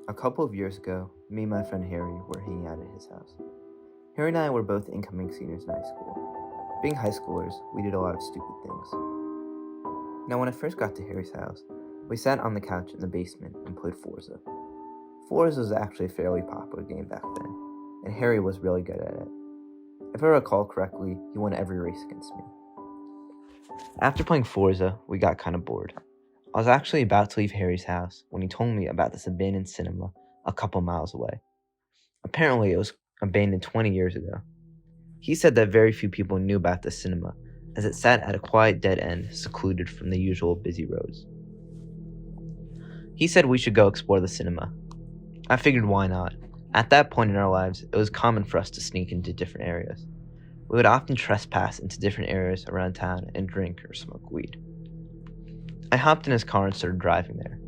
A couple of years ago, me and my friend Harry were hanging out at his house. Harry and I were both incoming seniors in high school. Being high schoolers, we did a lot of stupid things. Now, when I first got to Harry's house, we sat on the couch in the basement and played Forza. Forza was actually a fairly popular game back then, and Harry was really good at it. If I recall correctly, he won every race against me. After playing Forza, we got kind of bored. I was actually about to leave Harry's house when he told me about this abandoned cinema a couple miles away. Apparently, it was abandoned 20 years ago. He said that very few people knew about the cinema, as it sat at a quiet dead end, secluded from the usual busy roads. He said we should go explore the cinema. I figured why not. At that point in our lives, it was common for us to sneak into different areas. We would often trespass into different areas around town and drink or smoke weed. I hopped in his car and started driving there.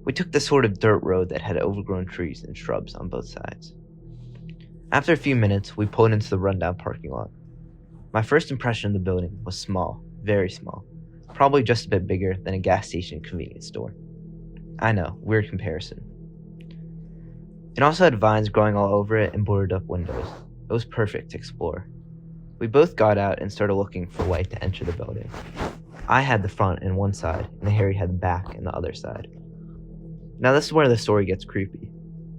We took this sort of dirt road that had overgrown trees and shrubs on both sides. After a few minutes, we pulled into the rundown parking lot. My first impression of the building was small, very small, probably just a bit bigger than a gas station convenience store. I know, weird comparison. It also had vines growing all over it and boarded up windows. It was perfect to explore. We both got out and started looking for a way to enter the building. I had the front and one side, and Harry had the back and the other side. Now this is where the story gets creepy.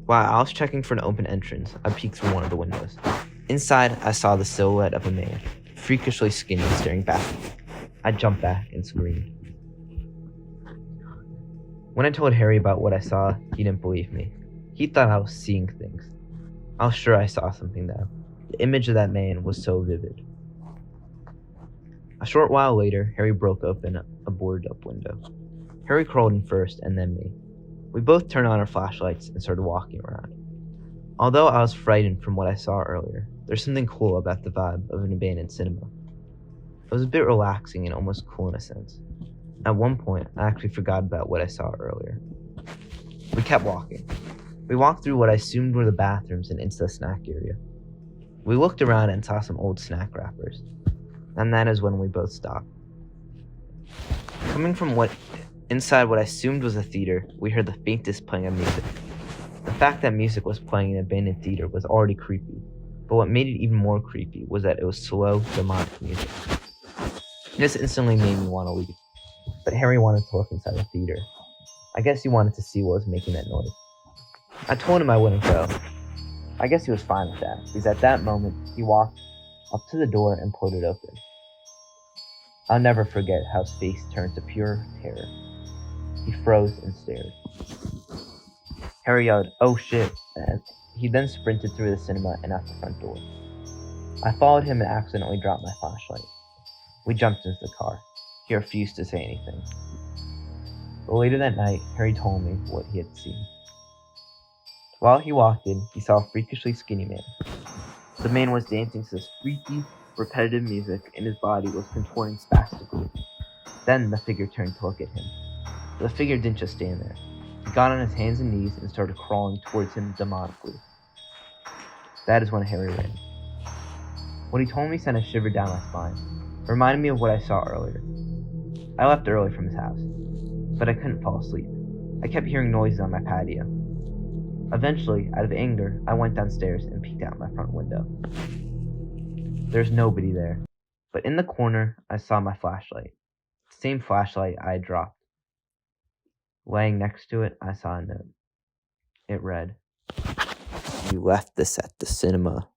While I was checking for an open entrance, I peeked through one of the windows. Inside, I saw the silhouette of a man, freakishly skinny, staring back at me. I jumped back and screamed. When I told Harry about what I saw, he didn't believe me. He thought I was seeing things. I was sure I saw something though. The image of that man was so vivid. A short while later, Harry broke open a boarded up window. Harry crawled in first and then me. We both turned on our flashlights and started walking around. Although I was frightened from what I saw earlier, there's something cool about the vibe of an abandoned cinema. It was a bit relaxing and almost cool in a sense. At one point, I actually forgot about what I saw earlier. We kept walking. We walked through what I assumed were the bathrooms and into the snack area. We looked around and saw some old snack wrappers. And that is when we both stopped. Coming from inside what I assumed was a theater, we heard the faintest playing of music. The fact that music was playing in an abandoned theater was already creepy, but what made it even more creepy was that it was slow, demonic music. This instantly made me want to leave, but Harry wanted to look inside the theater. I guess he wanted to see what was making that noise. I told him I wouldn't go. I guess he was fine with that, because at that moment, he walked up to the door and pulled it open. I'll never forget how his face turned to pure terror. He froze and stared. Harry yelled, "Oh shit," and he then sprinted through the cinema and out the front door. I followed him and accidentally dropped my flashlight. We jumped into the car. He refused to say anything. But later that night, Harry told me what he had seen. While he walked in, he saw a freakishly skinny man. The man was dancing to this freaky, repetitive music, and his body was contorting spastically. Then the figure turned to look at him. But the figure didn't just stand there. He got on his hands and knees and started crawling towards him demonically. That is when Harry ran. What he told me sent a shiver down my spine. It reminded me of what I saw earlier. I left early from his house, but I couldn't fall asleep. I kept hearing noises on my patio. Eventually, out of anger, I went downstairs and peeked out my front window. There's nobody there, but in the corner, I saw my flashlight. The same flashlight I had dropped. Laying next to it, I saw a note. It read, "You left this at the cinema.